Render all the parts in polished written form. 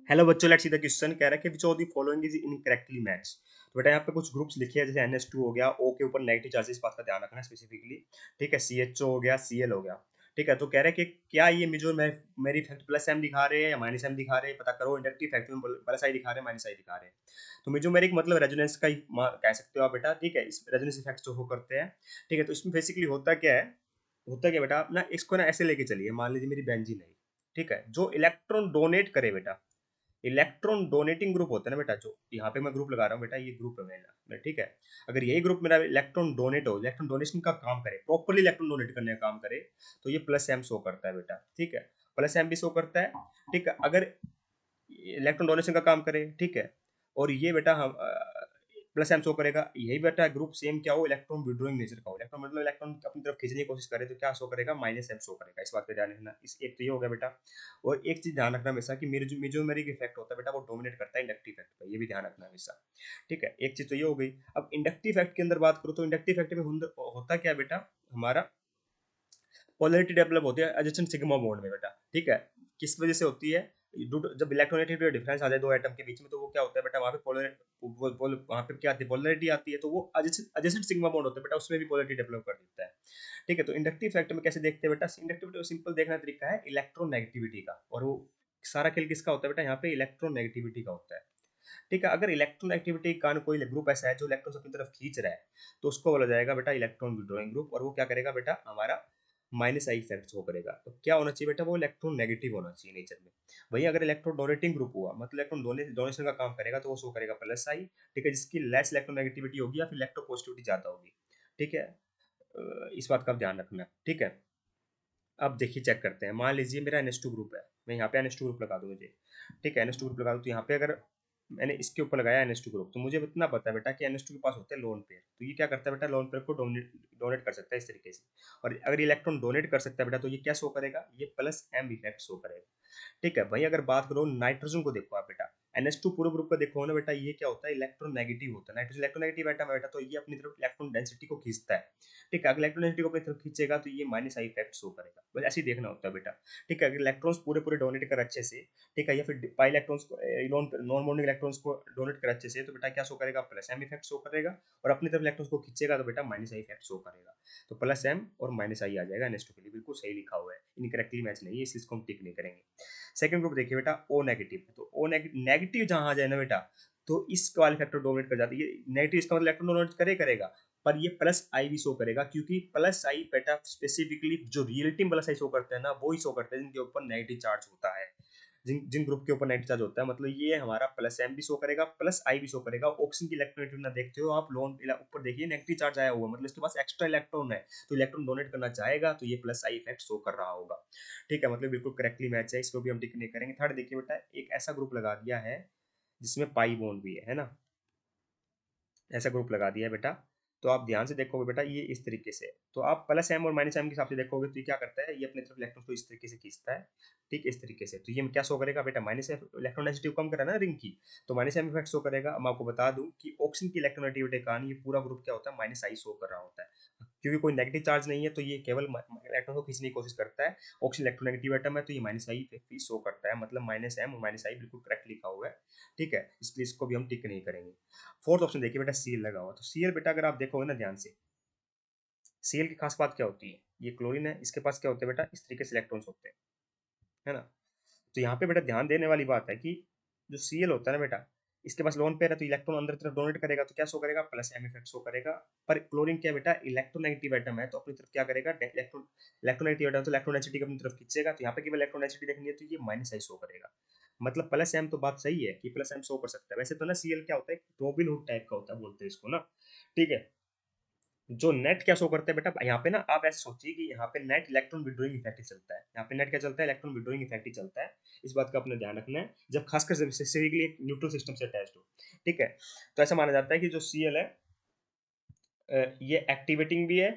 Hello बच्चों, let's see the question कह रहा है कि which of the following is incorrectly match. तो बेटा यहाँ पे कुछ ग्रुप्स लिखे हैं, जैसे NH2 हो गया, O के ऊपर नेगेटिव चार्जेस, इस बात का ध्यान रखना स्पेसिफिकली। ठीक है, CHO हो गया, Cl हो गया। ठीक है, तो कह रहा है कि क्या ये मेजर मेरी इफेक्ट प्लस एम दिखा रहे हैं या माइनस एम दिखा रहे हैं, पता करो। इंडक्टिव इफेक्ट में प्लस आई दिखा रहे हैं, माइनस आई दिखा रहे हैं। तो मेजोमेरिक मतलब रेजोनेंस का ही कह सकते हो आप बेटा। ठीक है, इस रेजोनेंस इफेक्ट जो हो करते हैं। ठीक है, तो इसमें बेसिकली होता क्या बेटा, अपना इसको ना ऐसे लेके चलिए। मान लीजिए मेरी बेंजीन है। ठीक है, जो इलेक्ट्रॉन डोनेट करे बेटा, इलेक्ट्रॉन डोनेटिंग ग्रुप होता है ना बेटा, जो यहाँ पे मैं ग्रुप लगा रहा हूँ बेटा, ये ग्रुप है मेरा। ठीक है, अगर यही ग्रुप मेरा इलेक्ट्रॉन डोनेट हो, इलेक्ट्रॉन डोनेशन का काम करे, प्रॉपरली इलेक्ट्रॉन डोनेट करने का काम करे, तो ये प्लस एम शो करता है बेटा। ठीक है, प्लस एम भी शो करता है। ठीक है, अगर इलेक्ट्रॉन डोनेशन का काम करे, ठीक है, और ये बेटा हम प्लस एम शो करेगा, यही बेटा ग्रुप सेम क्या हो, इलेक्ट्रॉन विड्रॉइंग नेचर का हो, इलेक्ट्रॉन मतलब इलेक्ट्रॉन अपनी तरफ खींचने की कोशिश करे, तो क्या शो करेगा, माइनस एम शो करेगा। इस बात का ध्यान रखना। इस एक तो ये हो गया बेटा। और एक चीज ध्यान रखना हमेशा कि मेजोमेरिक इफेक्ट होता है बेटा, वो डोमिनेट करता है इंडक्टिव इफेक्ट पर, ये भी ध्यान रखना हमेशा। ठीक है, एक चीज तो ये हो गई। अब इंडक्टिव इफेक्ट के अंदर बात करो, तो इंडक्टिव इफेक्ट में होता क्या है बेटा, हमारा पोलैरिटी डेवलप होती है एडजेसेंट सिग्मा बॉन्ड में बेटा। ठीक है, किस वजह से होती है, जब इलेक्ट्रोनेगेटिव डिफरेंस आ जाए दो एटम के बीच में, तो वो क्या होता है बेटा, वहाँ पे वहाँ पे क्या आती है, पोलैरिटी आती है, तो वो एडजेसेंट सिग्मा बॉन्ड होता है बेटा, उसमें भी पोलैरिटी डेवलप कर देता है। ठीक है, तो इंडक्टिव फैक्टर में कैसे देखते हैं बेटा, इंडक्टिविटी सिंपल देखना तरीका है इलेक्ट्रोनेगेटिविटी का, और वो सारा खेल किसका होता है बेटा, यहाँ पे इलेक्ट्रोनेगेटिविटी का होता है। ठीक है, अगर इलेक्ट्रोनेगेटिविटी का कोई ग्रुप ऐसा है जो इलेक्ट्रॉन अपनी तरफ खींच रहा है, तो उसको बोला जाएगा बेटा इलेक्ट्रॉन विड्रॉइंग ग्रुप, और वो क्या करेगा बेटा, हमारा माइनस आई इफेक्ट शो करेगा। तो क्या होना चाहिए बेटा, वो इलेक्ट्रॉन नेगेटिव होना चाहिए नेचर में। वही अगर इलेक्ट्रॉन डोनेटिंग ग्रुप हुआ, मतलब इलेक्ट्रॉन डोनेशन का काम करेगा, तो वो शो करेगा प्लस आई। ठीक है, जिसकी लेस इलेक्ट्रोनेगेटिविटी होगी या फिर इलेक्ट्रोपॉजिटिविटी ज्यादा होगी। ठीक है, इस बात का ध्यान रखना। ठीक है, अब देखिए चेक करते हैं। मान लीजिए मेरा NH2 ग्रुप है, मैं यहाँ पे NH2 ग्रुप लगा दूँ मुझे। ठीक है, NH2 ग्रुप लगा दूँ, तो यहाँ पे अगर मैंने इसके ऊपर लगाया NH2 ग्रुप, तो मुझे इतना पता है बेटा कि NH2 के पास होते हैं लोन पेयर। तो ये क्या करता है बेटा, लोन पेयर को डोनेट कर सकता है इस तरीके से। और अगर इलेक्ट्रॉन डोनेट कर सकता है बेटा, तो ये क्या शो करेगा, ये प्लस एम इफेक्ट शो करेगा। ठीक है भाई, अगर बात करो नाइट्रोजन को, देखो आप बेटा, NH2 पूरे ग्रुप का देखो ना बेटा, ये क्या होता है, इलेक्ट्रॉन नेगेटिव होता है। नाइट्रोजन इलेक्ट्रॉन नेगेटिव एटम है बेटा, तो ये अपनी तरफ इलेक्ट्रॉन डेंसिटी को खींचता है। ठीक है, अगर इलेक्ट्रॉन डेंसिटी को अपनी तरफ खींचेगा, तो ये माइनस आई इफेक्ट शो करेगा। बस ऐसे ही देखना होता है बेटा। ठीक है, अगर इलेक्ट्रॉन्स पूरे पूरे डोनेट कर अच्छे से, ठीक है, या फिर पाई इलेक्ट्रॉन्स को, नॉन बॉन्डिंग इलेक्ट्रॉन्स को डोनेट कर अच्छे से, तो बेटा क्या शो करेगा, प्लस एम इफेक्ट शो करेगा। और अपनी तरफ इलेक्ट्रॉन्स को खींचेगा, तो बेटा माइनस आई इफेक्ट शो करेगा। तो प्लस एम और माइनस आई आ जाएगा NH2 के लिए, बिल्कुल सही लिखा हुआ है, इनकरेक्टली मैच नहीं है, इस चीज को हम टिक नहीं करेंगे। सेकंड ग्रुप देखिए बेटा, O नेगेटिव। तो O नेगेटिव जहां आ जाए ना बेटा, तो इस वाले फैक्टर डोमिनेट कर जाती है। ये नेगेटिव, इसका मतलब इलेक्ट्रॉन डोमिनेट करेगा, पर ये प्लस आई भी शो करेगा, क्योंकि प्लस आई बेटा स्पेसिफिकली जो रियलिटी प्लस आई शो करते हैं ना, वो ही शो करते हैं जिनके ऊपर नेगेटिव चार्ज होता है। जिन जिन ग्रुप के ऊपर नेगेटिव चार्ज होता है, मतलब ये हमारा प्लस एम भी शो करेगा, प्लस आई भी शो करेगा। ऑक्सीजन की इलेक्ट्रोनेगेटिव ना देखते हो आप, लोन ऊपर देखिए नेगेटिव चार्ज आया हुआ, मतलब इसके पास एक्स्ट्रा इलेक्ट्रॉन है, तो इलेक्ट्रॉन डोनेट करना चाहेगा, तो ये प्लस आई इफेक्ट शो कर रहा होगा। ठीक है, मतलब बिल्कुल करेक्टली मैच है, इसको भी हम टिक नहीं करेंगे। थर्ड देखिए बेटा, एक ऐसा ग्रुप लगा दिया है जिसमें पाई बॉन्ड भी है ना, ऐसा ग्रुप लगा दिया है बेटा। तो आप ध्यान से देखोगे बेटा, ये इस तरीके से, तो आप प्लस एम और माइनस एम के हिसाब से देखोगे, तो ये क्या करता है, ये अपने तरफ इलेक्ट्रॉन को इस तरीके से खींचता है। ठीक, इस तरीके से, तो ये क्या शो करेगा बेटा, माइनस एफ, इलेक्ट्रॉन डेंसिटी कम करा ना रिंग की, तो माइनस एम इफेक्ट शो करेगा। अब मैं आपको बता दूं कि ऑक्सीजन की इलेक्ट्रोनेगेटिविटी के कारण ये पूरा ग्रुप क्या होता है, माइनस आई शो कर रहा होता है, क्योंकि कोई नेगेटिव चार्ज नहीं है, तो ये केवल इलेक्ट्रॉन को खींचने की कोशिश करता है। ऑक्सीजन इलेक्ट्रोनेगेटिव एटम है, तो ये माइनस आई इफेक्ट शो करता है, मतलब माइनस एम और माइनस आई बिल्कुल करेक्ट लिखा हुआ है। ठीक है, इसलिए इसको भी हम टिक नहीं करेंगे। फोर्थ ऑप्शन देखिए बेटा, Cl लगा हुआ, तो Cl बेटा अगर आप देखोगे ना ध्यान से, Cl की खास बात क्या होती है, ये क्लोरीन है, इसके पास क्या होते हैं बेटा, इस तरीके से इलेक्ट्रॉन्स होते हैं, है ना। तो यहाँ पे बेटा ध्यान देने वाली बात है कि जो Cl होता है ना बेटा, इसके पास लोन पेयर है, तो इलेक्ट्रॉन अंदर तरफ डोनेट करेगा, तो क्या शो करेगा, प्लस एम इफेक्ट शो करेगा। पर क्लोरीन क्या बेटा, इलेक्ट्रोनेगेटिव एटम है, तो अपनी तरफ क्या करेगा, इलेक्ट्रोनेगेटिव एटम, तो इलेक्ट्रॉन डेंसिटी अपनी तरफ खींचेगा, तो यहाँ पे केवल इलेक्ट्रॉन डेंसिटी देखनी है, तो ये माइनस आई शो करेगा। मतलब प्लस एम तो बात सही है कि प्लस एम शो कर सकता है, वैसे तो ना Cl क्या होता है, रॉबिन हुड टाइप का होता है, बोलते हैं इसको ना। ठीक है, जो नेट क्या शो करता है बेटा, यहाँ पे ना आप ऐसे सोचिए कि यहाँ पे नेट इलेक्ट्रॉन विड्रॉइंग इफेक्ट ही चलता है, यहाँ पे नेट क्या चलता है, इलेक्ट्रॉन विड्रॉइंग इफेक्ट ही चलता है। इस बात का अपने ध्यान रखना है, जब खासकर स्पेसिफिकली एक न्यूट्रल सिस्टम से अटैच्ड हो। ठीक है, तो ऐसा माना जाता है कि जो Cl है, ये एक्टिवेटिंग भी है,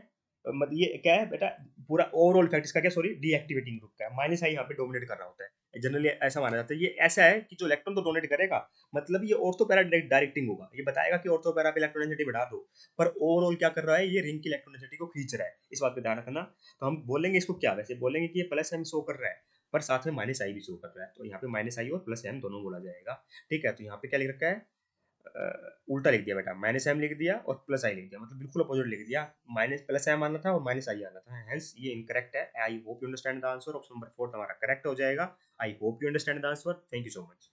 मतलब ये क्या है बेटा, पूरा ओवरऑल इफेक्ट इसका क्या, सॉरी, डीएक्टिवेटिंग ग्रुप का है, माइनस आई यहाँ पे डोमिनेट कर रहा होता है। जनरली ऐसा माना जाता है, ये ऐसा है कि जो इलेक्ट्रॉन तो डोनेट करेगा, मतलब ये ऑर्थो पैरा डायरेक्टिंग होगा, ये बताएगा कि ऑर्थो पैरा पे इलेक्ट्रॉन डेंसिटी बढ़ा दो, पर ओवरऑल क्या कर रहा है, ये रिंग की इलेक्ट्रॉन डेंसिटी को खींच रहा है। इस बात पे ध्यान रखना। तो हम बोलेंगे इसको क्या, वैसे बोलेंगे कि ये प्लस एम शो कर रहा है, पर साथ में माइनस आई भी शो कर रहा है, तो यहाँ पे माइनस आई और प्लस एम दोनों बोला जाएगा। ठीक है, तो यहाँ पे क्या लिख रखा है, उल्टा लिख दिया बेटा, माइनस एम लिख दिया और प्लस आई लिख दिया, मतलब बिल्कुल अपोजिट लिख दिया। माइनस प्लस एम आना था और माइनस आई आना था, हेंस ये इनकरेक्ट है। I hope you understand the answer. Option number 4 हमारा करेक्ट हो जाएगा। I hope you understand the answer. Thank you so much.